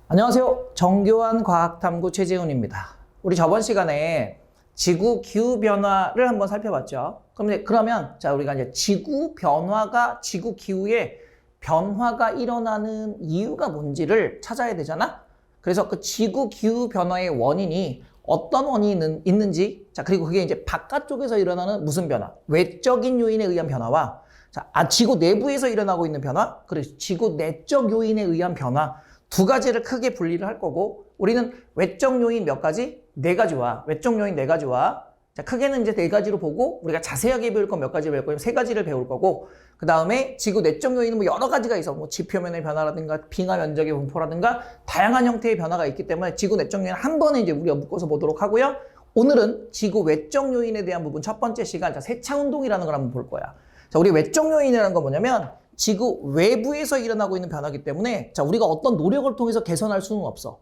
안녕하세요. 정교한 과학탐구 최재훈입니다. 우리 저번 시간에 지구 기후 변화를 한번 살펴봤죠. 그러면 자, 우리가 이제 지구 변화가 지구 기후에 변화가 일어나는 이유가 뭔지를 찾아야 되잖아. 그래서 그 지구 기후 변화의 원인이 어떤 원인이 있는지, 자, 그리고 그게 이제 바깥쪽에서 일어나는 무슨 변화, 외적인 요인에 의한 변화와 자, 지구 내부에서 일어나고 있는 변화, 그리고 지구 내적 요인에 의한 변화, 두 가지를 크게 분리를 할 거고, 우리는 외적 요인 몇 가지? 네 가지와, 외적 요인 네 가지와, 자, 크게는 이제 네 가지로 보고, 우리가 자세하게 배울 건 몇 가지 배울 거예요? 세 가지를 배울 거고, 그 다음에 지구 내적 요인은 뭐 여러 가지가 있어. 뭐 지표면의 변화라든가, 빙하 면적의 분포라든가, 다양한 형태의 변화가 있기 때문에 지구 내적 요인 한 번에 이제 우리가 묶어서 보도록 하고요. 오늘은 지구 외적 요인에 대한 부분 첫 번째 시간, 자, 세차 운동이라는 걸 한번 볼 거야. 자, 우리 외적 요인이라는 건 뭐냐면, 지구 외부에서 일어나고 있는 변화이기 때문에 자, 우리가 어떤 노력을 통해서 개선할 수는 없어.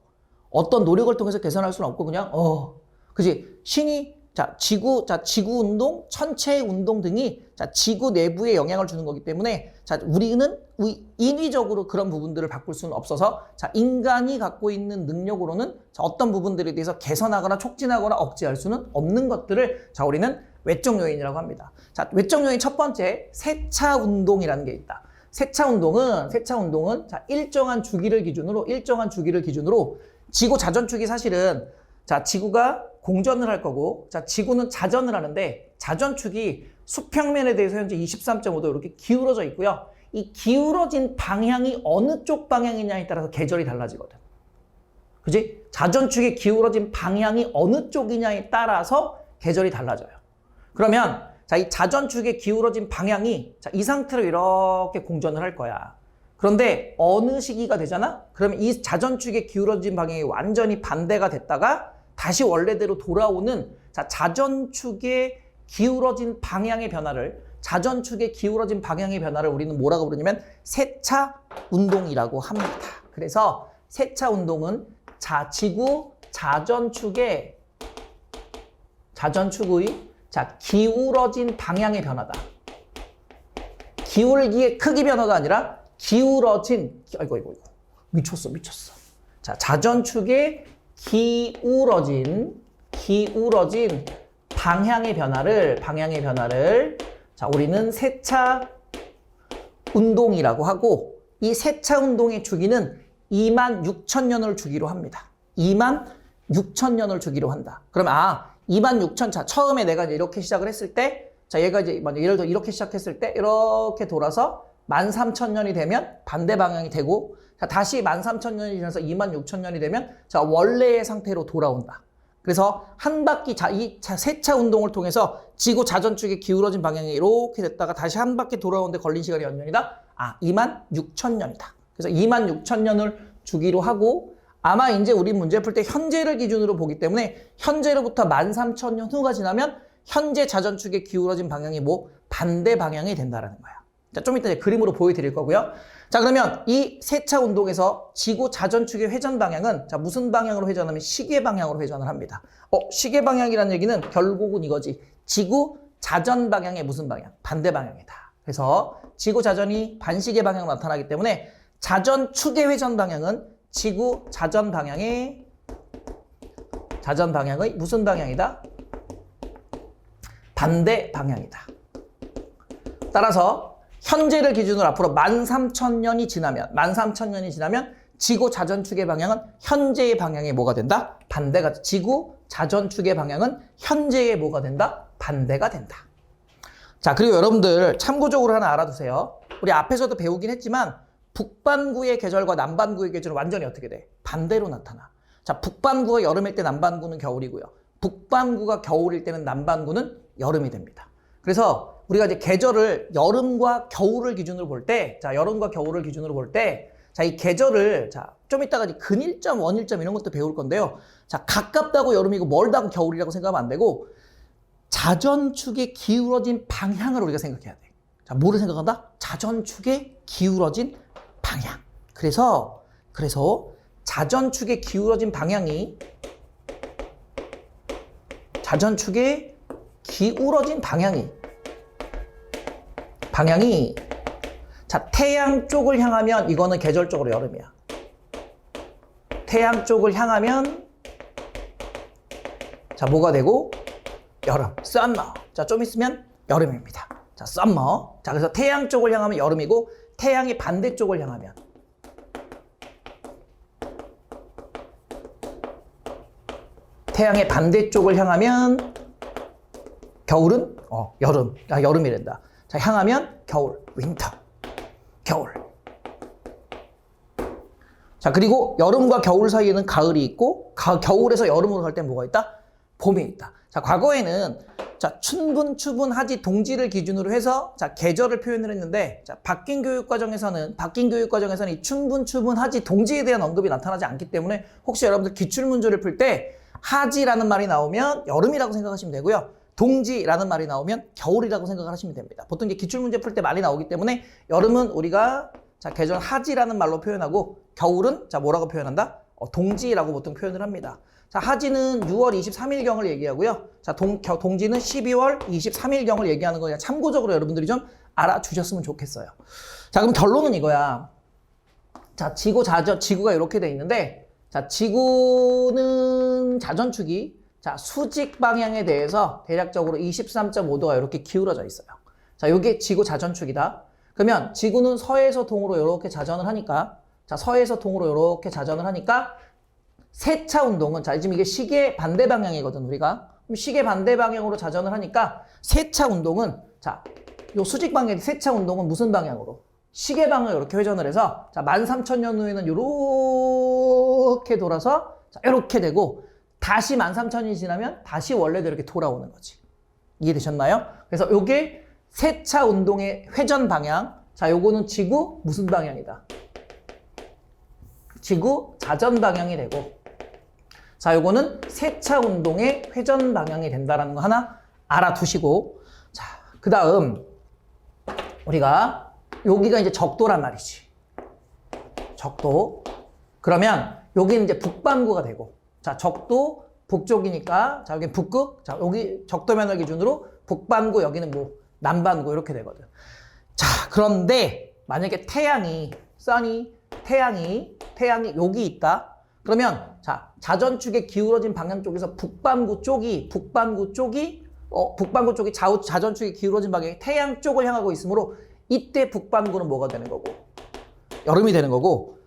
어떤 노력을 통해서 개선할 수는 없고 그냥 그지? 신이 지구 운동, 천체 운동 등이 지구 내부에 영향을 주는 거기 때문에 우리는 인위적으로 그런 부분들을 바꿀 수는 없어서 인간이 갖고 있는 능력으로는 어떤 부분들에 대해서 개선하거나 촉진하거나 억제할 수는 없는 것들을 우리는 외적 요인이라고 합니다. 자, 외적 요인 첫 번째, 세차 운동이라는 게 있다. 세차 운동은 일정한 주기를 기준으로 지구 자전축이 사실은 지구가 공전을 할 거고 지구는 자전을 하는데 자전축이 수평면에 대해서 현재 23.5도 이렇게 기울어져 있고요. 이 기울어진 방향이 어느 쪽 방향이냐에 따라서 계절이 달라지거든. 그지? 자전축의 기울어진 방향이 어느 쪽이냐에 따라서 계절이 달라져요. 그러면 이 자전축의 기울어진 방향이 이 상태로 이렇게 공전을 할 거야. 그런데 어느 시기가 되잖아? 그러면 이 자전축의 기울어진 방향이 완전히 반대가 됐다가 다시 원래대로 돌아오는 자전축의 기울어진 방향의 변화를 우리는 뭐라고 부르냐면 세차 운동이라고 합니다. 그래서 세차 운동은 지구 자전축의 기울어진 방향의 변화다. 기울기의 크기 변화가 아니라 기울어진, 미쳤어. 자, 자전축의 기울어진 방향의 변화를 우리는 세차 운동이라고 하고, 이 세차 운동의 주기는 26,000년을 주기로 합니다. 26,000년을 주기로 한다. 그러면 26,000, 처음에 내가 이제 이렇게 시작을 했을 때, 얘가 이제 예를 들어 이렇게 시작했을 때 이렇게 돌아서 13,000년이 되면 반대 방향이 되고, 다시 13,000년이 지나서 26,000년이 되면 원래의 상태로 돌아온다. 그래서 한 바퀴 이 세차 운동을 통해서 지구 자전축의 기울어진 방향이 이렇게 됐다가 다시 한 바퀴 돌아오는데 걸린 시간이 몇 년이다? 26,000년이다. 그래서 26,000년을 주기로 하고, 아마 이제 우리 문제 풀 때 현재를 기준으로 보기 때문에 현재로부터 13,000년 후가 지나면 현재 자전축의 기울어진 방향이 반대 방향이 된다라는 거야. 자, 좀 이따 이제 그림으로 보여드릴 거고요. 자, 그러면 이 세차 운동에서 지구 자전축의 회전 방향은 무슨 방향으로 회전하면 시계 방향으로 회전을 합니다. 시계 방향이라는 얘기는 결국은 이거지. 지구 자전 방향의 무슨 방향? 반대 방향이다. 그래서 지구 자전이 반시계 방향으로 나타나기 때문에 자전축의 회전 방향은 지구 자전 방향의 무슨 방향이다? 반대 방향이다. 따라서 현재를 기준으로 앞으로 13,000년이 지나면 지구 자전축의 방향은 현재의 방향에 뭐가 된다? 반대가. 지구 자전축의 방향은 현재의 뭐가 된다? 반대가 된다. 자, 그리고 여러분들 참고적으로 하나 알아두세요. 우리 앞에서도 배우긴 했지만 북반구의 계절과 남반구의 계절은 완전히 어떻게 돼? 반대로 나타나. 자, 북반구가 여름일 때 남반구는 겨울이고요. 북반구가 겨울일 때는 남반구는 여름이 됩니다. 그래서 우리가 이제 계절을 여름과 겨울을 기준으로 볼 때, 이 계절을 좀 이따가 근일점, 원일점 이런 것도 배울 건데요. 가깝다고 여름이고 멀다고 겨울이라고 생각하면 안 되고, 자전축의 기울어진 방향을 우리가 생각해야 돼. 뭐를 생각한다? 자전축의 기울어진 방향. 그래서 자전축의 기울어진 방향이 자, 태양 쪽을 향하면 이거는 계절적으로 여름이야. 태양 쪽을 향하면 자, 뭐가 되고? 여름, summer. 자, 좀 있으면 여름입니다. 자, summer. 자, 그래서 태양 쪽을 향하면 여름이고 태양이 반대쪽을 향하면 태양의 반대쪽을 향하면 겨울은 여름. 아, 여름이란다. 자, 향하면 겨울, winter. 겨울. 자, 그리고 여름과 겨울 사이에는 가을이 있고 겨울에서 여름으로 갈 때 뭐가 있다? 봄이 있다. 자, 과거에는 자, 춘분, 추분, 하지, 동지를 기준으로 해서 자, 계절을 표현을 했는데 자, 바뀐 교육 과정에서는 이 춘분, 추분, 하지, 동지에 대한 언급이 나타나지 않기 때문에 혹시 여러분들 기출 문제를 풀 때 하지라는 말이 나오면 여름이라고 생각하시면 되고요. 동지라는 말이 나오면 겨울이라고 생각을 하시면 됩니다. 보통 이제 기출 문제 풀 때 많이 나오기 때문에 여름은 우리가 자, 계절 하지라는 말로 표현하고 겨울은 자, 뭐라고 표현한다? 동지라고 보통 표현을 합니다. 자, 하지는 6월 23일경을 얘기하고요. 자, 동지는 12월 23일경을 얘기하는 거 그냥 참고적으로 여러분들이 좀 알아주셨으면 좋겠어요. 자, 그럼 결론은 이거야. 자, 지구가 이렇게 돼 있는데 자, 지구는 자전축이 자, 수직 방향에 대해서 대략적으로 23.5도가 이렇게 기울어져 있어요. 자, 이게 지구 자전축이다. 그러면 지구는 서에서 동으로 이렇게 자전을 하니까 자, 서에서 동으로 이렇게 자전을 하니까 세차 운동은 자, 지금 이게 시계 반대 방향이거든, 우리가. 그럼 시계 반대 방향으로 자전을 하니까 세차 운동은 자, 요 수직 방향의 세차 운동은 무슨 방향으로? 시계 방향으로 이렇게 회전을 해서 자, 13,000년 후에는 요렇게 돌아서 자, 이렇게 되고 다시 13,000년이 지나면 다시 원래대로 이렇게 돌아오는 거지. 이해되셨나요? 그래서 요게 세차 운동의 회전 방향. 자, 요거는 지구 무슨 방향이다? 지구 자전 방향이 되고 자, 요거는 세차 운동의 회전 방향이 된다라는 거 하나 알아두시고 자, 그 다음 우리가 여기가 이제 적도란 말이지. 적도. 그러면 여기는 이제 북반구가 되고 자, 적도 북쪽이니까 자, 여기 북극. 자, 여기 적도면을 기준으로 북반구, 여기는 뭐 남반구 이렇게 되거든. 자, 그런데 만약에 태양이 태양이 여기 있다. 그러면 자, 자전축의 기울어진 방향 쪽에서 북반구 쪽이 자전축이 기울어진 방향이 태양 쪽을 향하고 있으므로 이때 북반구는 뭐가 되는 거고? 여름이 되는 거고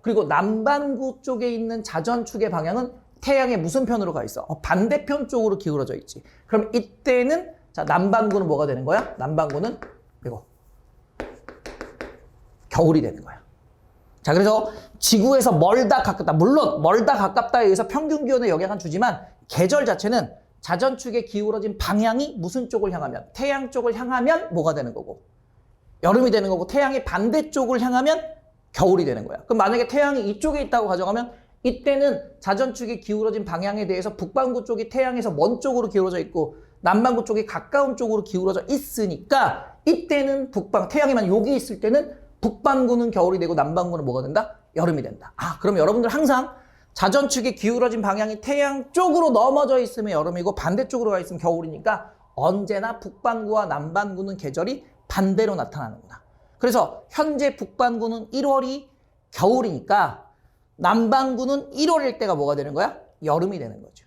그리고 남반구 쪽에 있는 자전축의 방향은 태양의 무슨 편으로 가 있어? 반대편 쪽으로 기울어져 있지. 그럼 이때는 자, 남반구는 뭐가 되는 거야? 남반구는 이거 겨울이 되는 거야. 자, 그래서 지구에서 멀다 가깝다. 물론 멀다 가깝다에 의해서 평균 기온에 영향을 주지만 계절 자체는 자전축의 기울어진 방향이 무슨 쪽을 향하면? 태양 쪽을 향하면 뭐가 되는 거고? 여름이 되는 거고 태양의 반대쪽을 향하면 겨울이 되는 거야. 그럼 만약에 태양이 이쪽에 있다고 가정하면 이때는 자전축이 기울어진 방향에 대해서 북반구 쪽이 태양에서 먼 쪽으로 기울어져 있고 남반구 쪽이 가까운 쪽으로 기울어져 있으니까 이때는 태양이만 여기 있을 때는 북반구는 겨울이 되고 남반구는 뭐가 된다? 여름이 된다. 그럼 여러분들 항상 자전축이 기울어진 방향이 태양 쪽으로 넘어져 있으면 여름이고 반대쪽으로 가 있으면 겨울이니까 언제나 북반구와 남반구는 계절이 반대로 나타나는구나. 그래서 현재 북반구는 1월이 겨울이니까 남반구는 1월일 때가 뭐가 되는 거야? 여름이 되는 거죠.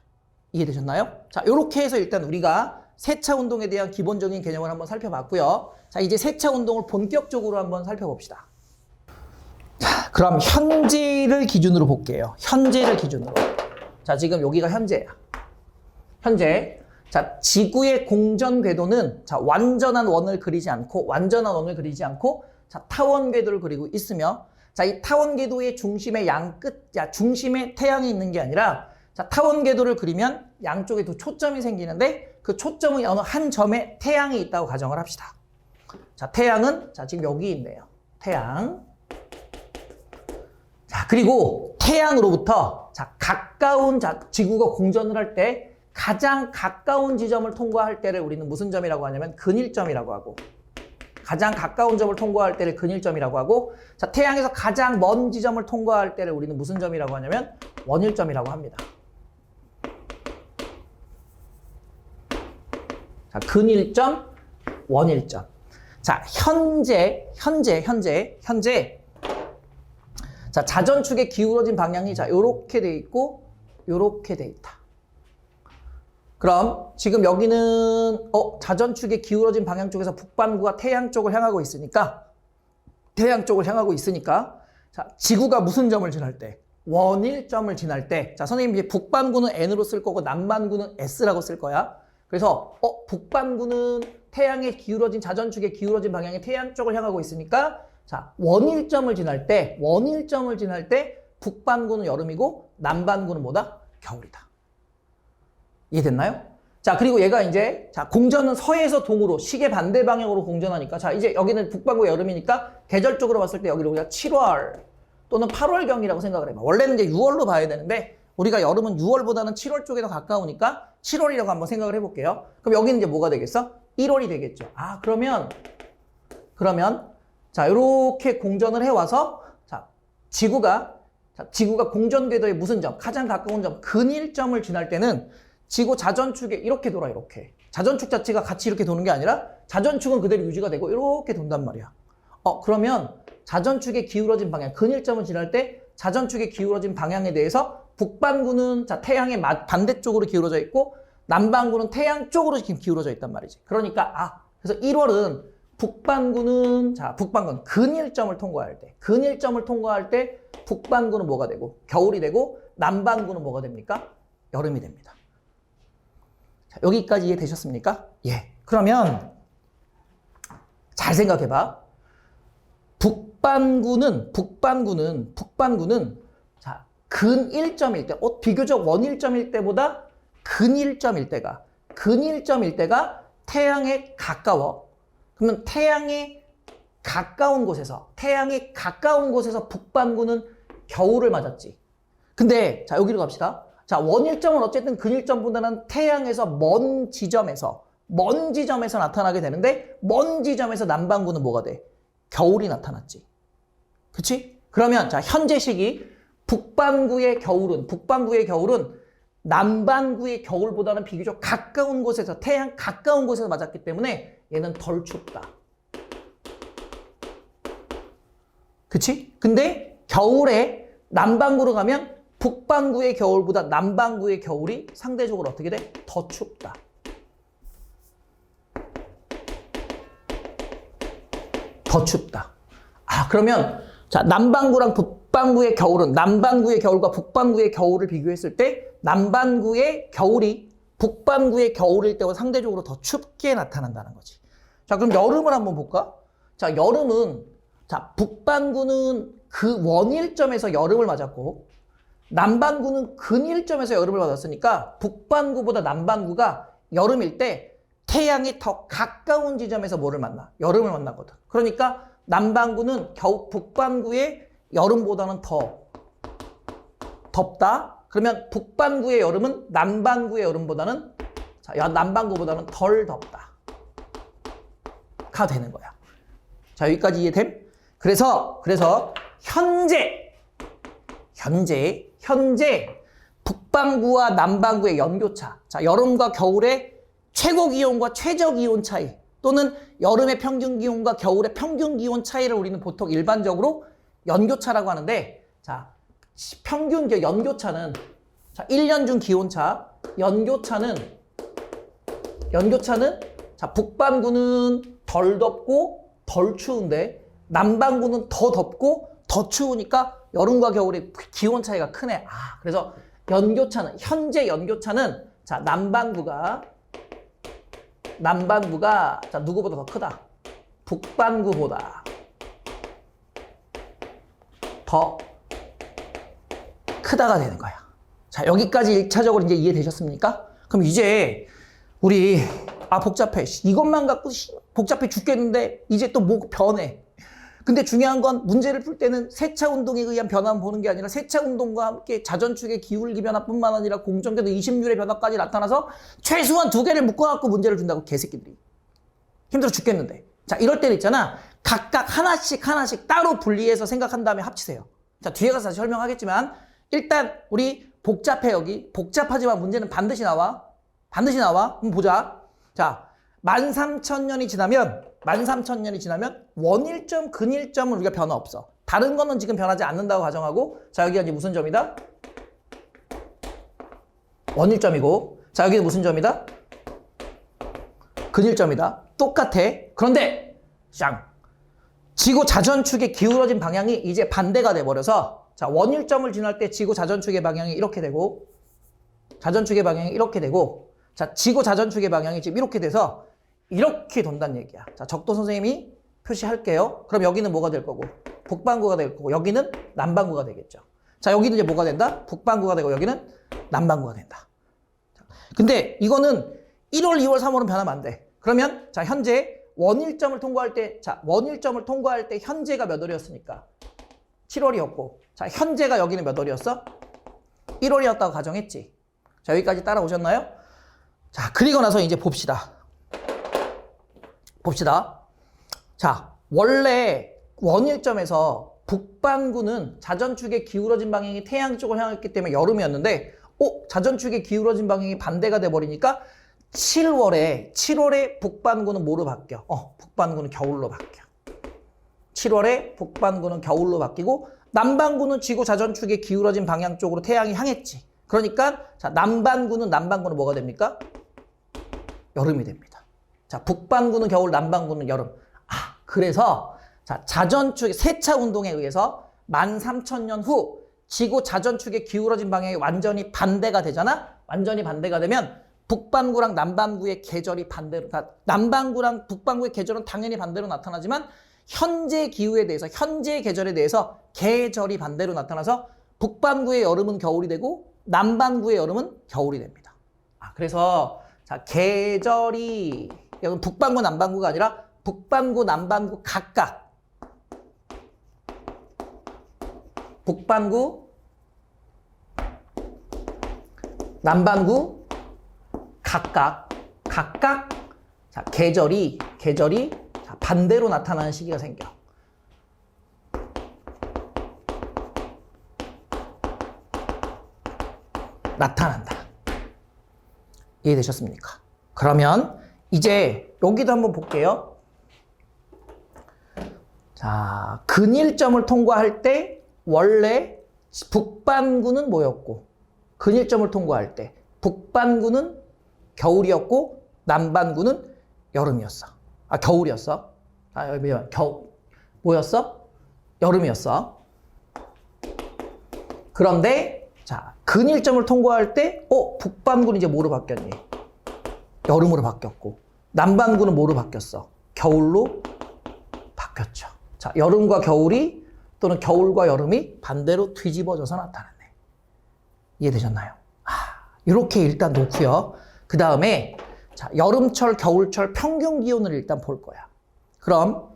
이해되셨나요? 자, 이렇게 해서 일단 우리가 세차 운동에 대한 기본적인 개념을 한번 살펴봤고요. 자, 이제 세차 운동을 본격적으로 한번 살펴봅시다. 자, 그럼 현재를 기준으로 볼게요. 현재를 기준으로. 자, 지금 여기가 현재야. 현재. 자, 지구의 공전 궤도는 자, 완전한 원을 그리지 않고 자, 타원 궤도를 그리고 있으며 자, 이 타원 궤도의 중심의 중심에 태양이 있는 게 아니라 자, 타원 궤도를 그리면 양쪽에 두 초점이 생기는데 그 초점의 어느 한 점에 태양이 있다고 가정을 합시다. 자, 태양은 자, 지금 여기 있네요. 태양. 자, 그리고 태양으로부터 자, 가까운 지구가 공전을 할 때 가장 가까운 지점을 통과할 때를 우리는 무슨 점이라고 하냐면 근일점이라고 하고 가장 가까운 점을 통과할 때를 근일점이라고 하고 자, 태양에서 가장 먼 지점을 통과할 때를 우리는 무슨 점이라고 하냐면 원일점이라고 합니다. 자, 근일점, 원일점. 자, 현재. 자, 자전축의 기울어진 방향이 자, 요렇게 돼 있고, 요렇게 돼 있다. 그럼 지금 여기는, 자전축의 기울어진 방향 쪽에서 북반구가 태양 쪽을 향하고 있으니까, 자, 지구가 무슨 점을 지날 때? 원일점을 지날 때. 자, 선생님 이제 북반구는 N으로 쓸 거고, 남반구는 S라고 쓸 거야. 그래서, 북반구는 태양의 기울어진, 자전축의 기울어진 방향이 태양 쪽을 향하고 있으니까, 자, 원일점을 지날 때, 북반구는 여름이고, 남반구는 뭐다? 겨울이다. 이해됐나요? 자, 그리고 얘가 이제, 자, 공전은 서에서 동으로, 시계 반대 방향으로 공전하니까, 자, 이제 여기는 북반구 여름이니까, 계절적으로 봤을 때 여기를 우리가 7월 또는 8월경이라고 생각을 해봐. 원래는 이제 6월로 봐야 되는데, 우리가 여름은 6월보다는 7월 쪽에 더 가까우니까, 7월이라고 한번 생각을 해볼게요. 그럼 여기는 이제 뭐가 되겠어? 1월이 되겠죠. 아, 그러면, 자, 요렇게 공전을 해와서, 자, 지구가 공전 궤도의 무슨 점? 가장 가까운 점, 근일점을 지날 때는 지구 자전축에 이렇게 돌아, 이렇게. 자전축 자체가 같이 이렇게 도는 게 아니라 자전축은 그대로 유지가 되고 이렇게 돈단 말이야. 그러면 자전축의 기울어진 방향, 근일점을 지날 때 자전축의 기울어진 방향에 대해서 북반구는 자, 태양의 반대쪽으로 기울어져 있고 남반구는 태양 쪽으로 지금 기울어져 있단 말이지. 그러니까, 그래서 1월은 북반구는 근일점을 통과할 때, 북반구는 뭐가 되고, 겨울이 되고, 남반구는 뭐가 됩니까? 여름이 됩니다. 자, 여기까지 이해되셨습니까? 예. 그러면, 잘 생각해봐. 북반구는, 자, 근일점일 때, 비교적 원일점일 때보다 근일점일 때가 태양에 가까워. 그러면 태양에 가까운 곳에서 북반구는 겨울을 맞았지. 근데 자, 여기로 갑시다. 자, 원일점은 어쨌든 근일점보다는 태양에서 먼 지점에서 나타나게 되는데, 먼 지점에서 남반구는 뭐가 돼? 겨울이 나타났지. 그치? 그러면 자, 현재 시기 북반구의 겨울은 남반구의 겨울보다는 비교적 가까운 곳에서, 태양 가까운 곳에서 맞았기 때문에 얘는 덜 춥다. 그치? 근데 겨울에 남반구로 가면 북반구의 겨울보다 남반구의 겨울이 상대적으로 어떻게 돼? 더 춥다. 그러면 자, 남반구랑 북반구의 겨울은, 남반구의 겨울과 북반구의 겨울을 비교했을 때 남반구의 겨울이 북반구의 겨울일 때와 상대적으로 더 춥게 나타난다는 거지. 자, 그럼 여름을 한번 볼까? 자, 여름은, 자, 북반구는 그 원일점에서 여름을 맞았고, 남반구는 근일점에서 여름을 맞았으니까, 북반구보다 남반구가 여름일 때 태양이 더 가까운 지점에서 뭐를 만나? 여름을 만나거든. 그러니까 남반구는 북반구의 여름보다는 더 덥다. 그러면 북반구의 여름은 남반구의 여름보다는, 자, 남반구보다는 덜 덥다. 가 되는 거야. 자, 여기까지 이해됨? 그래서 현재 북반구와 남반구의 연교차. 자, 여름과 겨울의 최고 기온과 최저 기온 차이, 또는 여름의 평균 기온과 겨울의 평균 기온 차이를 우리는 보통 일반적으로 연교차라고 하는데, 자, 연교차는, 자, 1년 중 기온차, 연교차는, 자, 북반구는 덜 덥고 덜 추운데, 남반구는 더 덥고 더 추우니까 여름과 겨울의 기온 차이가 크네. 그래서 현재 연교차는, 자, 남반구가, 자, 누구보다 더 크다. 북반구보다 더 크다가 되는 거야. 자, 여기까지 1차적으로 이제 이해되셨습니까? 그럼 이제 우리 복잡해. 이것만 갖고 복잡해 죽겠는데 이제 또 뭐 변해. 근데 중요한 건 문제를 풀 때는 세차 운동에 의한 변화만 보는 게 아니라 세차 운동과 함께 자전축의 기울기 변화뿐만 아니라 공전궤도 20률의 변화까지 나타나서 최소한 2개를 묶어갖고 문제를 준다고, 개새끼들이. 힘들어 죽겠는데. 자, 이럴 때는 있잖아. 각각 하나씩 따로 분리해서 생각한 다음에 합치세요. 자, 뒤에 가서 다시 설명하겠지만 일단 우리 복잡해. 여기 복잡하지만 문제는 반드시 나와. 한번 보자. 자, 13,000년이 지나면 13,000년이 지나면 원일점, 근일점은 우리가 변화 없어. 다른 거는 지금 변하지 않는다고 가정하고, 자, 여기가 이제 무슨 점이다? 원일점이고, 자, 여기는 무슨 점이다? 근일점이다. 똑같아. 그런데 쌍 지구 자전축의 기울어진 방향이 이제 반대가 돼버려서, 자, 원일점을 지날 때 지구 자전축의 방향이 이렇게 되고, 자전축의 방향이 이렇게 되고, 자, 지구 자전축의 방향이 지금 이렇게 돼서 이렇게 돈다는 얘기야. 자, 적도 선생님이 표시할게요. 그럼 여기는 뭐가 될 거고? 북반구가 될 거고, 여기는 남반구가 되겠죠. 자, 여기는 이제 뭐가 된다? 북반구가 되고, 여기는 남반구가 된다. 근데 이거는 1월, 2월, 3월은 변하면 안 돼. 그러면 자, 현재 원일점을 통과할 때, 자, 원일점을 통과할 때 현재가 몇 월이었으니까 7월이었고, 자, 현재가 여기는 몇 월이었어? 1월이었다고 가정했지. 자, 여기까지 따라오셨나요? 자, 그리고 나서 이제 봅시다. 자, 원래 원일점에서 북반구는 자전축의 기울어진 방향이 태양 쪽을 향했기 때문에 여름이었는데, 자전축의 기울어진 방향이 반대가 돼버리니까 7월에 북반구는 뭐로 바뀌어? 북반구는 겨울로 바뀌어. 7월에 북반구는 겨울로 바뀌고, 남반구는 지구 자전축의 기울어진 방향 쪽으로 태양이 향했지. 그러니까 자, 남반구는 뭐가 됩니까? 여름이 됩니다. 자, 북반구는 겨울, 남반구는 여름. 그래서 자, 자전축의 세차 운동에 의해서 13,000년 후 지구 자전축의 기울어진 방향이 완전히 반대가 되잖아? 완전히 반대가 되면 북반구랑 남반구의 계절이 반대로, 남반구랑 북반구의 계절은 당연히 반대로 나타나지만 현재 기후에 대해서, 현재 계절에 대해서 계절이 반대로 나타나서 북반구의 여름은 겨울이 되고 남반구의 여름은 겨울이 됩니다. 그래서 자, 계절이, 여기 북반구, 남반구가 아니라 북반구, 남반구 각각, 북반구, 남반구 각각 자, 계절이 자, 반대로 나타나는 시기가 생겨. 나타난다. 이해되셨습니까? 그러면 이제 여기도 한번 볼게요. 자, 근일점을 통과할 때 원래 북반구는 뭐였고, 근일점을 통과할 때 북반구는 겨울이었고 남반구는 여름이었어. 겨울이었어. 뭐였어? 여름이었어. 그런데 자, 근일점을 통과할 때 북반구는 이제 뭐로 바뀌었니? 여름으로 바뀌었고, 남반구는 뭐로 바뀌었어? 겨울로 바뀌었죠. 자, 여름과 겨울이 또는 겨울과 여름이 반대로 뒤집어져서 나타났네. 이해되셨나요? 이렇게 일단 놓고요. 그 다음에 자, 여름철, 겨울철 평균 기온을 일단 볼 거야. 그럼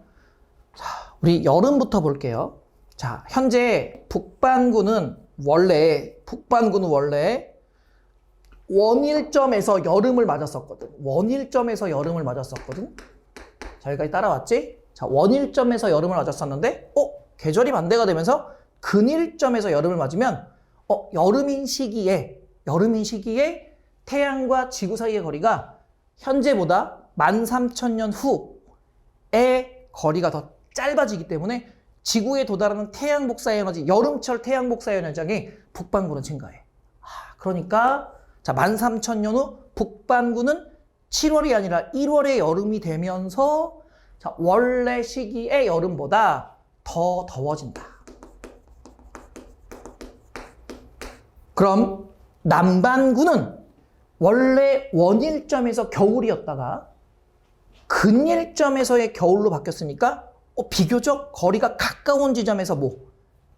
자, 우리 여름부터 볼게요. 자, 현재 북반구는 원래 원일점에서 여름을 맞았었거든. 자, 여기까지 따라왔지? 자, 원일점에서 여름을 맞았었는데, 계절이 반대가 되면서 근일점에서 여름을 맞으면, 여름인 시기에 태양과 지구 사이의 거리가 현재보다 13,000년 후의 거리가 더 짧아지기 때문에 지구에 도달하는 태양 복사 에너지, 여름철 태양 복사 에너지량이 북반구는 증가해. 그러니까 자, 13,000년 후 북반구는 7월이 아니라 1월에 여름이 되면서 자, 원래 시기의 여름보다 더 더워진다. 그럼 남반구는 원래 원일점에서 겨울이었다가 근일점에서의 겨울로 바뀌었으니까 비교적 거리가 가까운 지점에서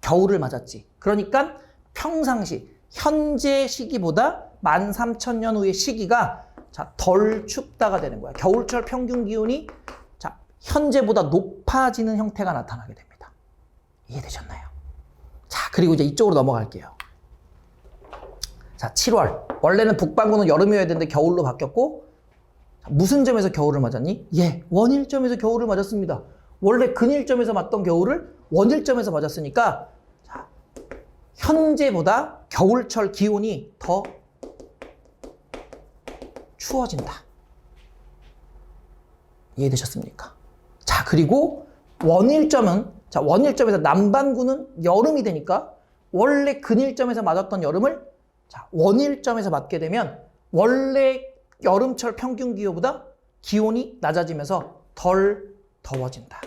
겨울을 맞았지. 그러니까 평상시, 현재 시기보다 13,000년 후의 시기가 자, 덜 춥다가 되는 거야. 겨울철 평균 기온이 자, 현재보다 높아지는 형태가 나타나게 됩니다. 이해되셨나요? 자, 그리고 이제 이쪽으로 넘어갈게요. 자, 7월. 원래는 북반구는 여름이어야 되는데 겨울로 바뀌었고, 무슨 점에서 겨울을 맞았니? 원일점에서 겨울을 맞았습니다. 원래 근일점에서 맞던 겨울을 원일점에서 맞았으니까 자, 현재보다 겨울철 기온이 더 추워진다. 이해되셨습니까? 자, 그리고 원일점은, 자, 원일점에서 남반구는 여름이 되니까 원래 근일점에서 맞았던 여름을 자, 원일점에서 맞게 되면 원래 여름철 평균 기후보다 기온이 낮아지면서 덜 더워진다.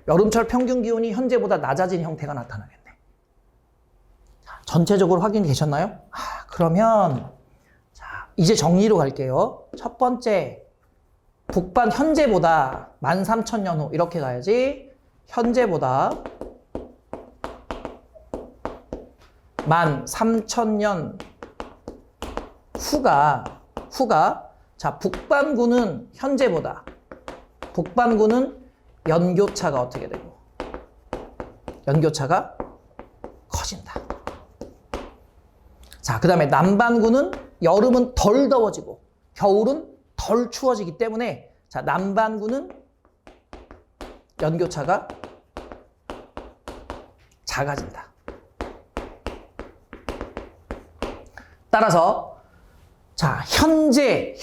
여름철 평균 기온이 현재보다 낮아진 형태가 나타나겠네. 자, 전체적으로 확인이 되셨나요? 그러면 자, 이제 정리로 갈게요. 첫 번째, 북반 현재보다 13,000년 후 이렇게 가야지. 현재보다 13,000년 후가 자, 북반구는 현재보다 북반구는 연교차가 어떻게 되고 연교차가 커진다. 자, 그 다음에 남반구는 여름은 덜 더워지고 겨울은 덜 추워지기 때문에 자, 남반구는 연교차가 작아진다. 따라서 자, 현재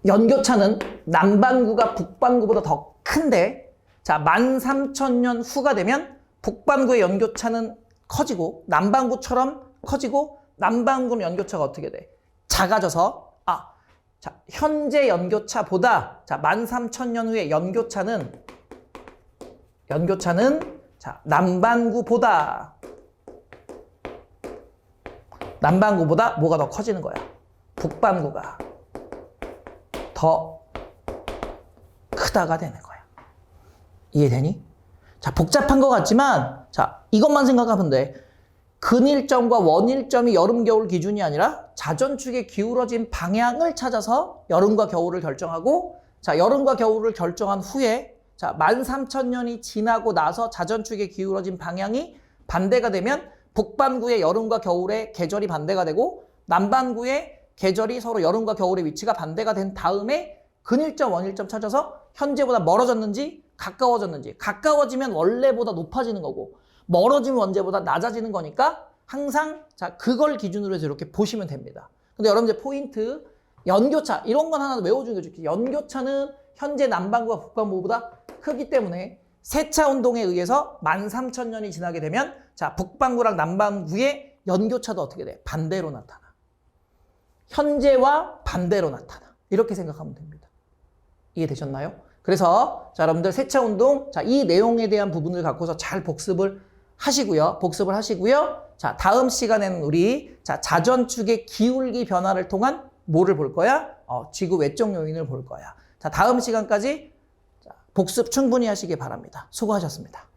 연교차는 남반구가 북반구보다 더 큰데 자, 13,000년 후가 되면 북반구의 연교차는 커지고 남반구처럼 커지고 남반구는 연교차가 어떻게 돼? 작아져서 자, 현재 연교차보다 자, 13,000년 후에 연교차는 자, 남반구보다 뭐가 더 커지는 거야? 북반구가 더 크다가 되는 거야. 이해되니? 자, 복잡한 것 같지만 자, 이것만 생각하면 돼. 근일점과 원일점이 여름, 겨울 기준이 아니라 자전축의 기울어진 방향을 찾아서 여름과 겨울을 결정하고 자, 여름과 겨울을 결정한 후에 자, 13,000년이 지나고 나서 자전축의 기울어진 방향이 반대가 되면 북반구의 여름과 겨울의 계절이 반대가 되고 남반구의 계절이 서로 여름과 겨울의 위치가 반대가 된 다음에 근일점, 원일점 찾아서 현재보다 멀어졌는지 가까워졌는지 가까워지면 원래보다 높아지는 거고 멀어지면 원래보다 낮아지는 거니까 항상 자, 그걸 기준으로 해서 이렇게 보시면 됩니다. 근데 여러분들 포인트 연교차 이런 건 하나 외워주는 게 좋겠죠. 연교차는 현재 남반구와 북반구보다 크기 때문에 세차 운동에 의해서 13,000년이 지나게 되면 자, 북반구랑 남반구의 연교차도 어떻게 돼? 반대로 나타나. 현재와 반대로 나타나. 이렇게 생각하면 됩니다. 이해되셨나요? 그래서 자, 여러분들 세차 운동 자, 이 내용에 대한 부분을 갖고서 잘 복습을 하시고요. 자, 다음 시간에는 우리 자, 자전축의 기울기 변화를 통한 뭐를 볼 거야? 지구 외적 요인을 볼 거야. 자, 다음 시간까지 복습 충분히 하시기 바랍니다. 수고하셨습니다.